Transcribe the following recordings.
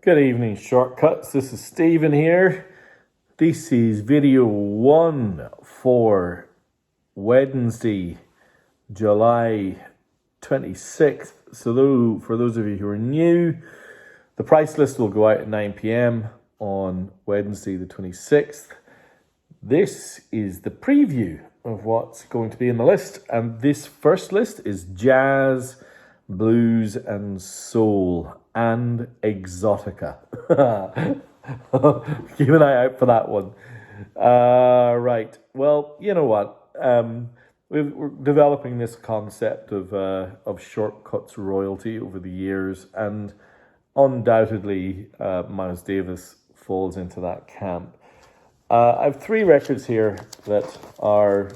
Good evening, Shortcuts. This is Stephen here. This is video 1 for Wednesday, July 26th. So for those of you who are new, the price list will go out at 9 p.m. on Wednesday the 26th. This is the preview of what's going to be in the list. And this first list is jazz, blues and soul and exotica. Keep an eye out for that one. Right. Well, you know what? We're developing this concept of Shortcuts royalty over the years, and undoubtedly Miles Davis falls into that camp. I have 3 records here that are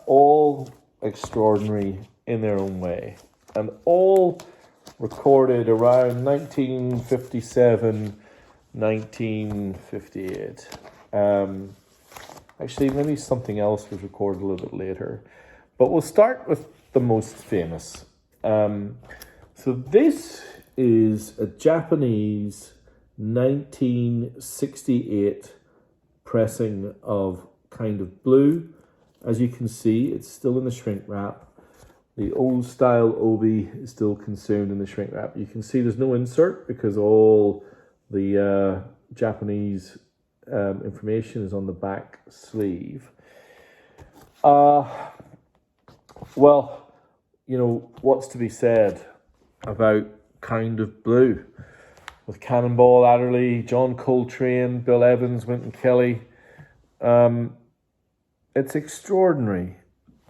all extraordinary in their own way, and all recorded around 1957, 1958. Actually, maybe something else was recorded a little bit later. But we'll start with the most famous. So this is a Japanese 1968 pressing of Kind of Blue. As you can see, it's still in the shrink wrap. The old style obi is still consumed in the shrink wrap. You can see there's no insert because all the Japanese information is on the back sleeve. Well, you know, what's to be said about Kind of Blue? With Cannonball Adderley, John Coltrane, Bill Evans, Wynton Kelly. It's extraordinary,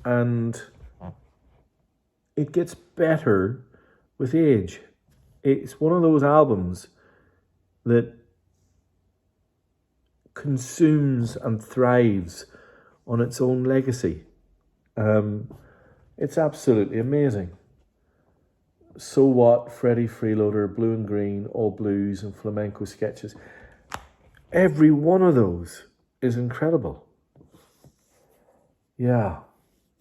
and it gets better with age. It's one of those albums that consumes and thrives on its own legacy. It's absolutely amazing. So What, Freddie Freeloader, Blue and Green, All Blues and Flamenco Sketches. Every one of those is incredible. Yeah.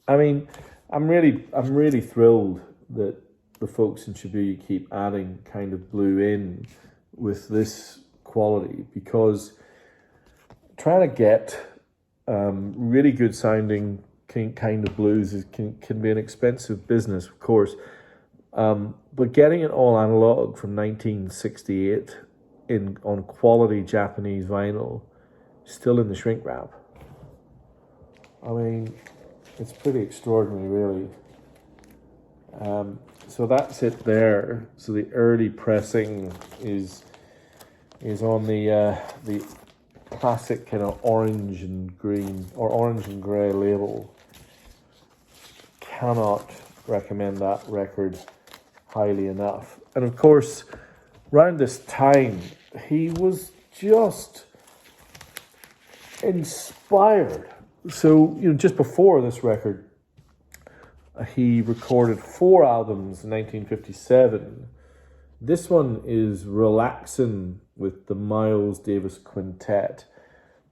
I mean, I'm really thrilled that the folks in Shibuya keep adding Kind of Blue in with this quality, because trying to get really good sounding Kind of Blues can be an expensive business, of course. But getting it all analog from 1968 on quality Japanese vinyl, still in the shrink wrap. I mean, it's pretty extraordinary, really. So that's it there. So the early pressing is on the classic kind of orange and green or orange and grey label. Cannot recommend that record highly enough. And of course, around this time, he was just inspired. So, you know, just before this record, he recorded 4 albums in 1957. This one is Relaxin' with the Miles Davis Quintet.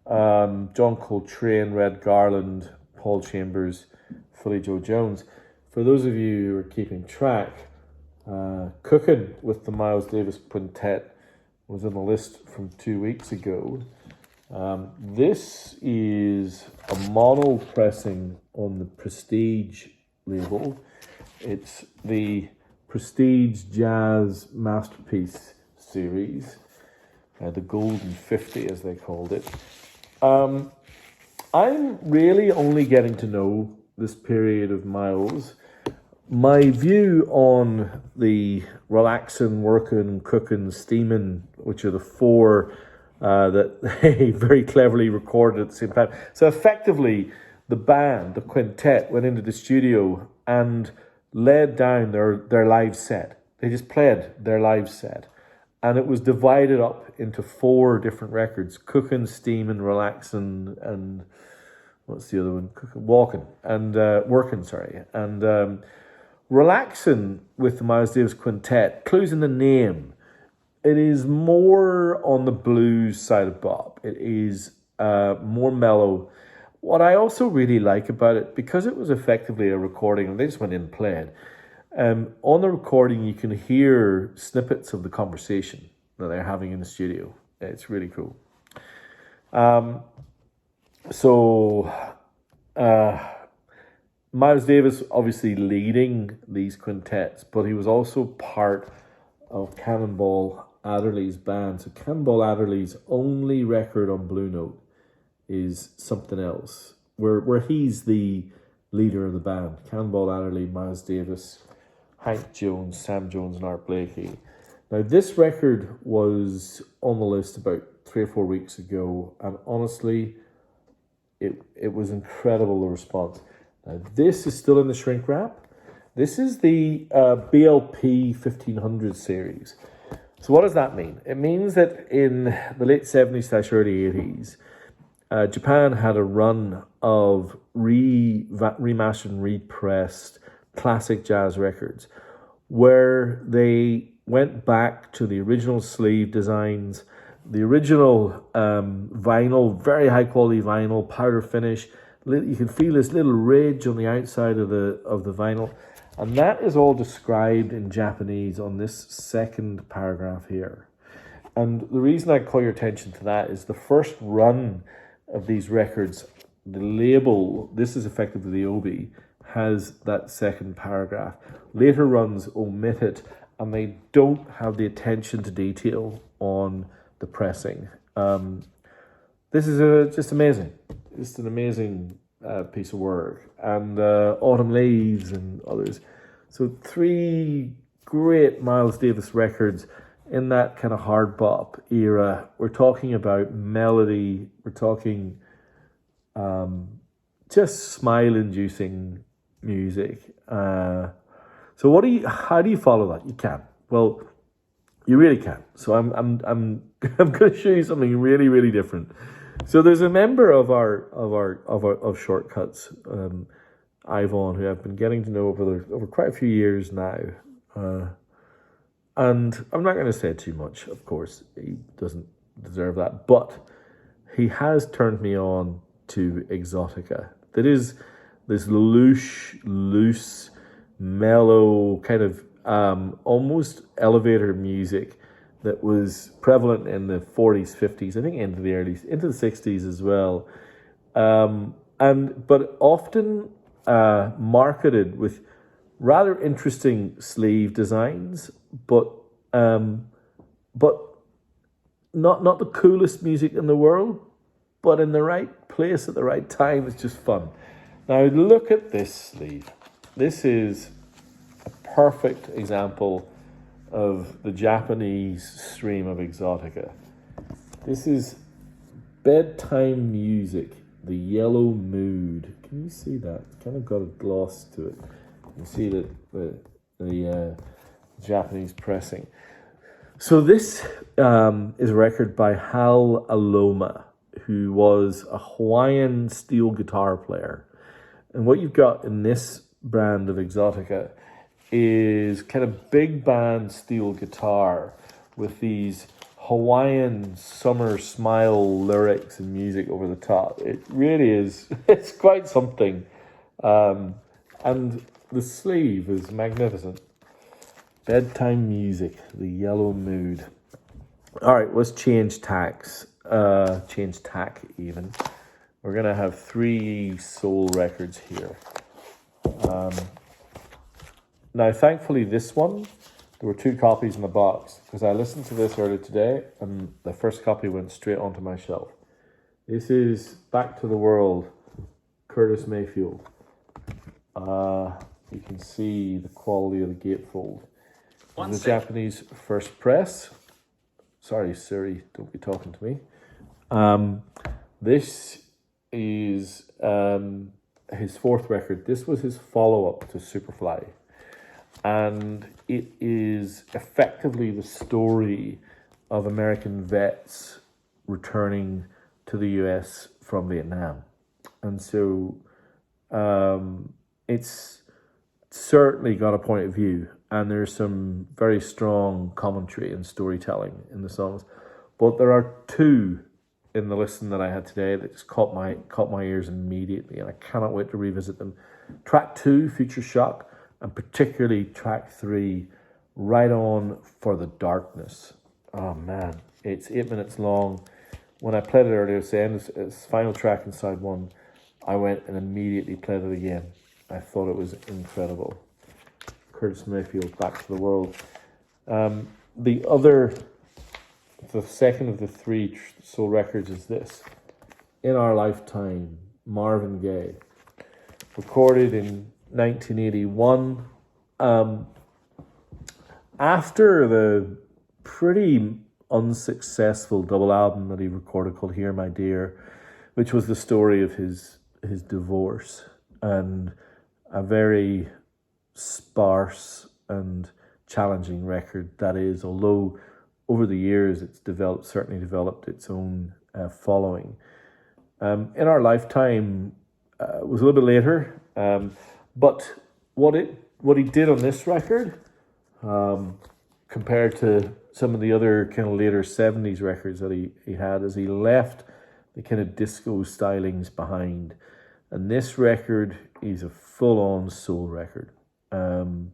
John Coltrane, Red Garland, Paul Chambers, Philly Joe Jones. For those of you who are keeping track, Cookin' with the Miles Davis Quintet was on the list from 2 weeks ago. This is a mono pressing on the Prestige label. It's the Prestige Jazz Masterpiece series, the Golden 50 as they called it. I'm really only getting to know this period of Miles. My view on the Relaxin', Workin', Cookin', Steamin', which are the 4 that they very cleverly recorded at the same time. So effectively, the band, the quintet, went into the studio and laid down their live set. They just played their live set. And it was divided up into 4 different records: Cookin', Steamin', Relaxin', and what's the other one? Walkin', and Workin', sorry. And Relaxin' with the Miles Davis Quintet, clues in the name. It is more on the blues side of bop. It is more mellow. What I also really like about it, because it was effectively a recording, and they just went in and played, on the recording you can hear snippets of the conversation. that they're having in the studio. It's really cool. So Miles Davis obviously leading these quintets, but he was also part of Cannonball Adderley's band. So Cannonball Adderley's only record on Blue Note is Something Else, where he's the leader of the band. Cannonball Adderley, Miles Davis, Hank Jones, Sam Jones, and Art Blakey. Now, this record was on the list about 3 or 4 weeks ago, and honestly, it was incredible, the response. Now, this is still in the shrink wrap. This is the BLP 1500 series. So what does that mean? It means that in the late 70s / early 80s, Japan had a run of remastered and repressed classic jazz records where they went back to the original sleeve designs, the original vinyl, very high quality vinyl, powder finish. You can feel this little ridge on the outside of the vinyl. And that is all described in Japanese on this second paragraph here. And the reason I call your attention to that is the first run of these records, the label, this is effectively the obi, has that second paragraph. Later runs omit it, and they don't have the attention to detail on the pressing. This is just amazing. Just an amazing piece of work. And Autumn Leaves and others. So 3 great Miles Davis records in that kind of hard bop era. We're talking about melody. We're talking just smile-inducing music. So how do you follow that? You can. Well, you really can. So I'm going to show you something really, really different. So there's a member of Shortcuts, Yvonne, who I've been getting to know over quite a few years now. And I'm not going to say too much, of course. He doesn't deserve that. But he has turned me on to Exotica. That is this loose, mellow, kind of almost elevator music that was prevalent in the 40s, 50s, I think into the 60s as well. But often marketed with rather interesting sleeve designs, but not the coolest music in the world, but in the right place at the right time. It's just fun. Now look at this sleeve. This is a perfect example of the Japanese stream of Exotica. This is Bedtime Music, the Yellow Mood. Can you see that? It's kind of got a gloss to it. You see the Japanese pressing. So this is a record by Hal Aloma, who was a Hawaiian steel guitar player. And what you've got in this brand of Exotica is kind of big band steel guitar with these Hawaiian summer smile lyrics and music over the top. It really is, it's quite something. And the sleeve is magnificent. Bedtime Music, the Yellow Mood. All right, let's change tack even. We're going to have 3 soul records here. Now, thankfully, this one, there were 2 copies in the box because I listened to this earlier today and the first copy went straight onto my shelf. This is Back to the World, Curtis Mayfield. You can see the quality of the gatefold. The Japanese first press. Sorry, Siri, don't be talking to me. This is his 4th record. This was his follow-up to Superfly. And it is effectively the story of American vets returning to the US from Vietnam. And so it's certainly got a point of view, and there's some very strong commentary and storytelling in the songs. But there are 2 in the listen that I had today that just caught my ears immediately, and I cannot wait to revisit them. Track 2, Future Shock, and particularly track 3, Right On for the Darkness. Oh man, it's 8 minutes long. When I played it earlier, it's final track in side one. I went and immediately played it again. I thought it was incredible. Curtis Mayfield, Back to the World. The second of the three soul records is this. In Our Lifetime, Marvin Gaye. Recorded in 1981. After the pretty unsuccessful double album that he recorded called Hear My Dear, which was the story of his divorce, and a very sparse and challenging record that is, although over the years it's certainly developed its own following. In Our Lifetime was a little bit later, but what he did on this record, compared to some of the other kind of later 70s records that he had, is he left the kind of disco stylings behind. And this record is a full-on soul record. And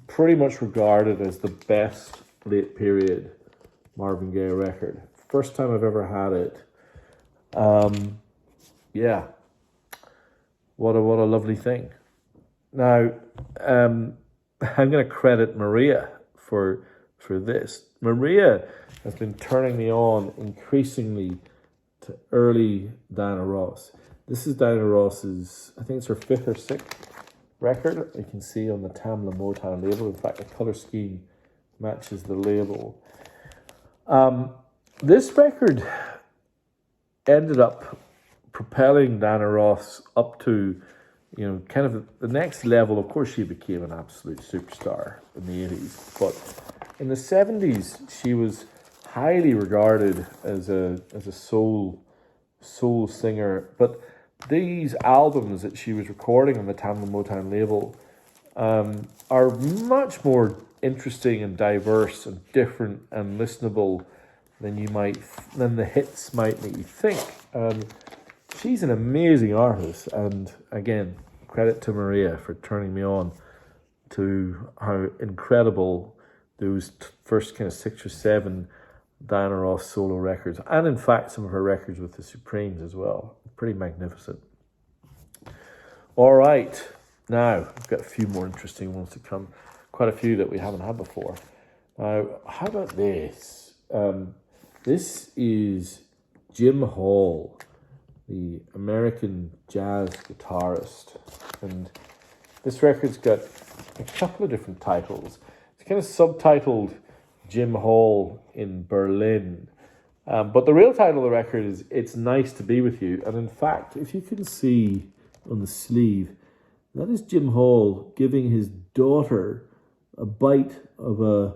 pretty much regarded as the best late period Marvin Gaye record. First time I've ever had it. Yeah. What a lovely thing. Now, I'm going to credit Maria for this. Maria has been turning me on increasingly to early Diana Ross. This is Diana Ross's, I think it's her 5th or 6th record. You can see on the Tamla Motown label. In fact, the color scheme matches the label. This record ended up propelling Diana Ross up to, kind of the next level. Of course, she became an absolute superstar in the 80s, but in the 70s, she was highly regarded as a soul singer. But these albums that she was recording on the Tamla Motown label are much more interesting and diverse and different and listenable than the hits might make you think. She's an amazing artist, and again, credit to Maria for turning me on to how incredible those first kind of 6 or 7 Diana Ross solo records, and in fact some of her records with the Supremes as well. Pretty magnificent. All right, now I've got a few more interesting ones to come. Quite a few that we haven't had before. Now, how about this? This is Jim Hall, the American jazz guitarist, and this record's got a couple of different titles. It's kind of subtitled Jim Hall in Berlin. But the real title of the record is It's Nice to Be With You. And in fact, if you can see on the sleeve, that is Jim Hall giving his daughter a bite of a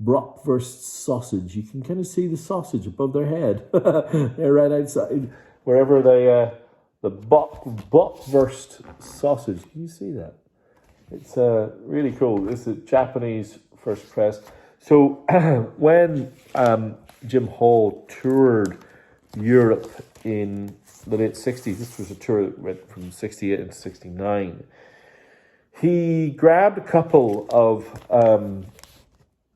bratwurst sausage. You can kind of see the sausage above their head. They're right outside, wherever the bratwurst sausage. Can you see that? It's really cool. This is a Japanese first press. So when Jim Hall toured Europe in the late 60s, this was a tour that went from 68 into 69, he grabbed a couple of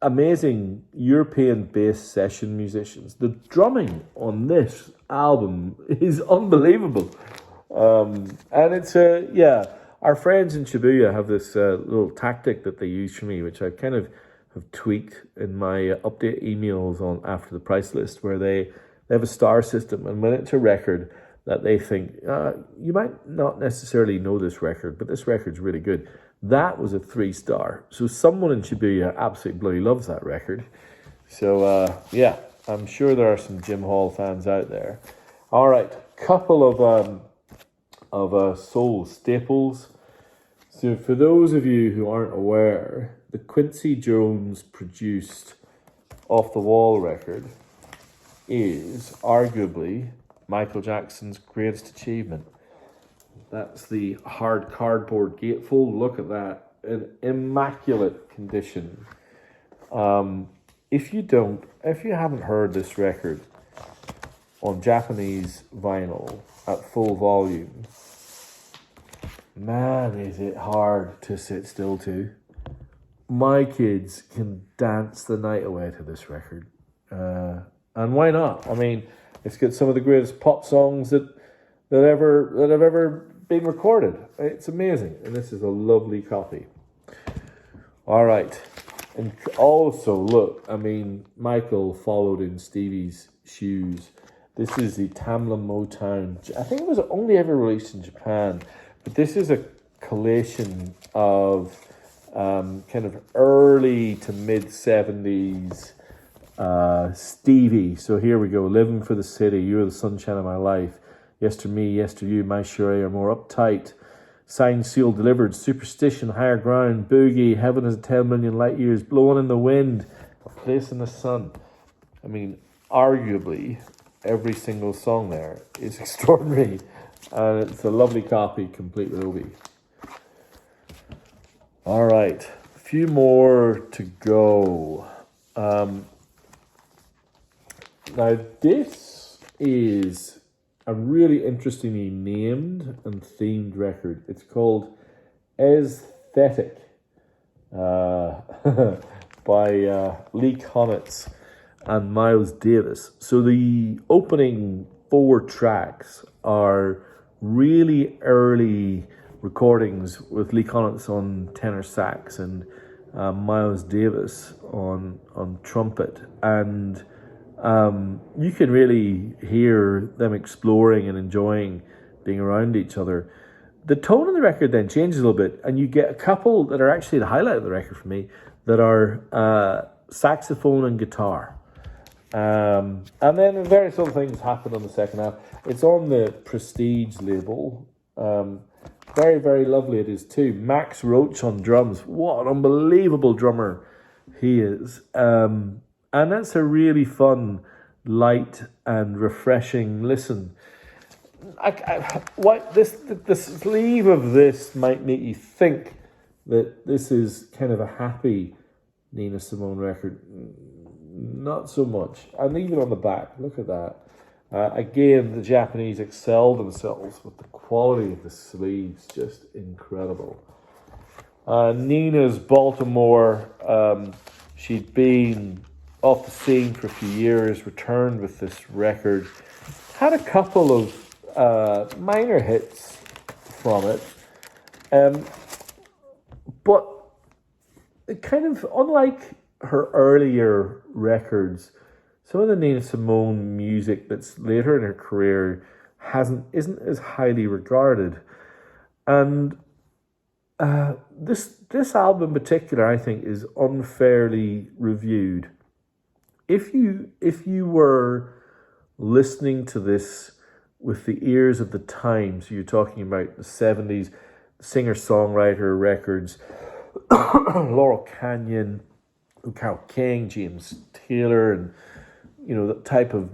amazing European-based session musicians. The drumming on this album is unbelievable. And it's, our friends in Shibuya have this little tactic that they use for me, which I kind of have tweaked in my update emails on After the Price List, where they have a star system, and when it's a record that they think, you might not necessarily know this record, but this record's really good, that was a 3-star. So someone in Shibuya absolutely bloody loves that record. So, I'm sure there are some Jim Hall fans out there. All right, couple of soul staples. So for those of you who aren't aware, the Quincy Jones produced Off the Wall record is arguably Michael Jackson's greatest achievement. That's the hard cardboard gatefold. Look at that, in immaculate condition. If you haven't heard this record on Japanese vinyl at full volume, man, is it hard to sit still to. my kids can dance the night away to this record. And why not? I mean, it's got some of the greatest pop songs that have ever been recorded. It's amazing. And this is a lovely copy. All right. And also, look, I mean, Michael followed in Stevie's shoes. This is the Tamla Motown. I think it was only ever released in Japan. But this is a collation of kind of early to mid-70s Stevie. So here we go. Living for the City, You're the Sunshine of My Life, Yester Me, Yester You, My Sheree Are More Uptight, Signed, Sealed, Delivered, Superstition, Higher Ground, Boogie, Heaven Is a 10 Million Light Years, Blowing in the Wind, A Place in the Sun. I mean, arguably, every single song there is extraordinary. And it's a lovely copy, complete with Obi. All right, a few more to go. Now, this is a really interestingly named and themed record. It's called Aesthetic by Lee Konitz and Miles Davis. So the opening 4 tracks are really early recordings with Lee Konitz on tenor sax and Miles Davis on trumpet, and you can really hear them exploring and enjoying being around each other. The tone of the record then changes a little bit, and you get a couple that are actually the highlight of the record for me, that are saxophone and guitar. And then various other things happen on the second half. It's on the Prestige label. Very, very lovely it is too. Max Roach on drums. What an unbelievable drummer he is. And that's a really fun, light and refreshing listen. The sleeve of this might make you think that this is kind of a happy Nina Simone record. Not so much. And even on the back, look at that. Again, the Japanese excel themselves with the quality of the sleeves, just incredible. Nina's Baltimore, she'd been off the scene for a few years, returned with this record, had a couple of minor hits from it, but it kind of, unlike her earlier records, some of the Nina Simone music that's later in her career isn't as highly regarded, and this album in particular, I think, is unfairly reviewed. If you were listening to this with the ears of the time, so you're talking about the 70s singer-songwriter records, Laurel Canyon, Carole King, James Taylor, and that type of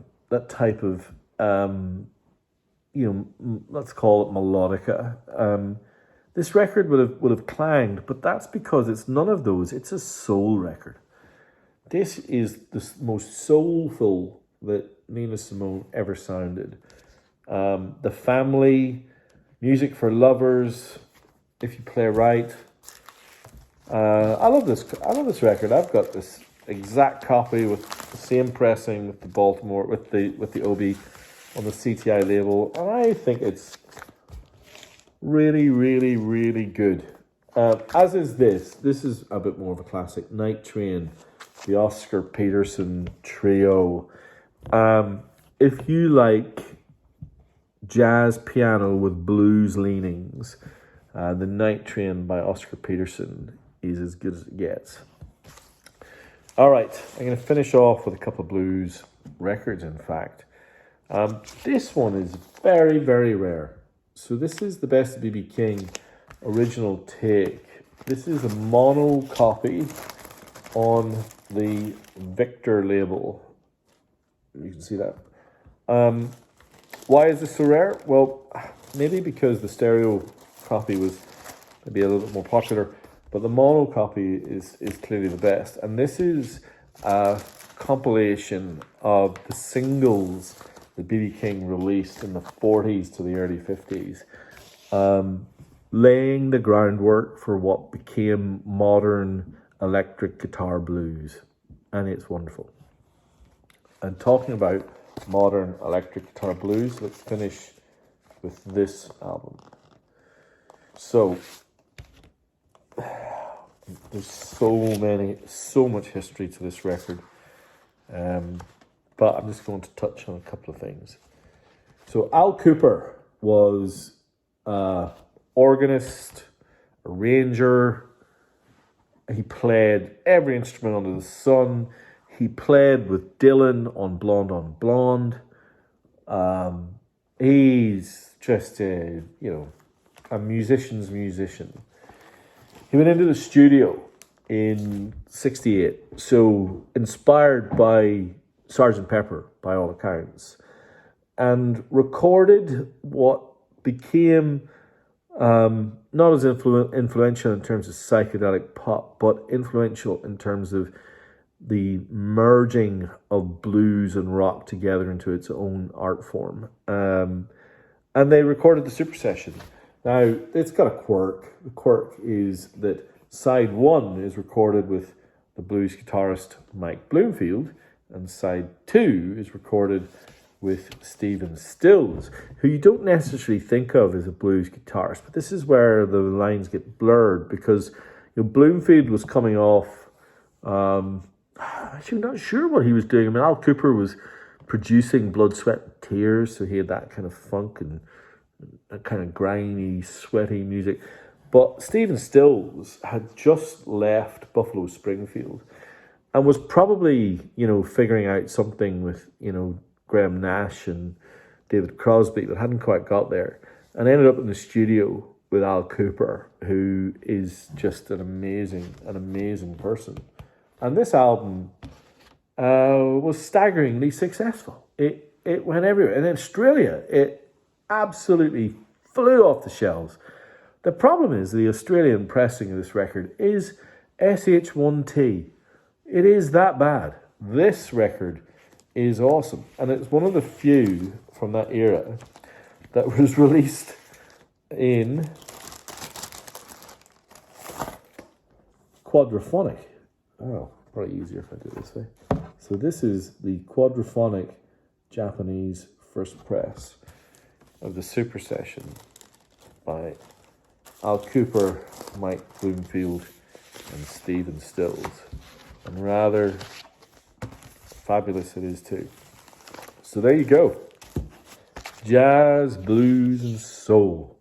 let's call it melodica. This record would have clanged, but that's because it's none of those. It's a soul record. This is the most soulful that Nina Simone ever sounded. The Family, Music for Lovers, If You Play Right. I love this record. I've got this exact copy with the same pressing with the Baltimore, with the Obi on the CTI label, and I think it's really, really, really good. As is this. This is a bit more of a classic. Night Train, the Oscar Peterson trio. If you like jazz piano with blues leanings, the Night Train by Oscar Peterson is as good as it gets. All right, I'm going to finish off with a couple of blues records, in fact. This one is very, very rare. So this is the Best of B.B. King original take. This is a mono copy on the Victor label. You can see that. Why is this so rare? Well, maybe because the stereo copy was maybe a little bit more popular, but the mono copy is clearly the best. And this is a compilation of the singles that B.B. King released in the 40s to the early 50s, laying the groundwork for what became modern electric guitar blues, and it's wonderful. And talking about modern electric guitar blues, let's finish with this album. So there's so much history to this record, but I'm just going to touch on a couple of things. So Al Kooper was organist, arranger. He played every instrument under the sun. He played with Dylan on Blonde on Blonde. He's just a musician's musician. He went into the studio in '68, so inspired by Sgt. Pepper, by all accounts, and recorded what became not as influential in terms of psychedelic pop, but influential in terms of the merging of blues and rock together into its own art form. And they recorded the Super Session. Now, it's got a quirk. The quirk is that side one is recorded with the blues guitarist Mike Bloomfield, and side two is recorded with Stephen Stills, who you don't necessarily think of as a blues guitarist, but this is where the lines get blurred, because Bloomfield was coming off, actually not sure what he was doing. I mean, Al Kooper was producing Blood, Sweat and Tears, so he had that kind of funk and that kind of grimy, sweaty music. But Stephen Stills had just left Buffalo Springfield and was probably, figuring out something with, Graham Nash and David Crosby, but hadn't quite got there, and ended up in the studio with Al Kooper, who is just an amazing person. And this album was staggeringly successful. It went everywhere. In Australia, it absolutely flew off the shelves. The problem is the Australian pressing of this record is SH1T. It is that bad. This record is awesome, and it's one of the few from that era that was released in quadraphonic. Oh, probably easier if I do it this way. So this is the quadraphonic Japanese first press of the Super Session by Al Kooper, Mike Bloomfield, and Stephen Stills, and rather fabulous it is too. So there you go. Jazz, blues, and soul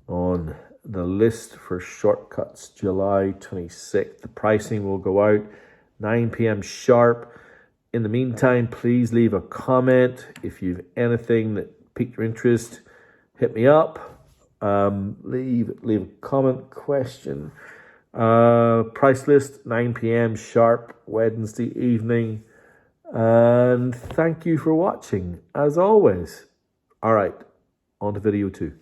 on the list for Shortcuts, July 26th. The pricing will go out 9 p.m. sharp. In the meantime, please leave a comment. If you've anything that piqued your interest, hit me up. Leave a comment, question. Price list, 9 p.m. sharp, Wednesday evening. And thank you for watching, as always. All right, on to video 2.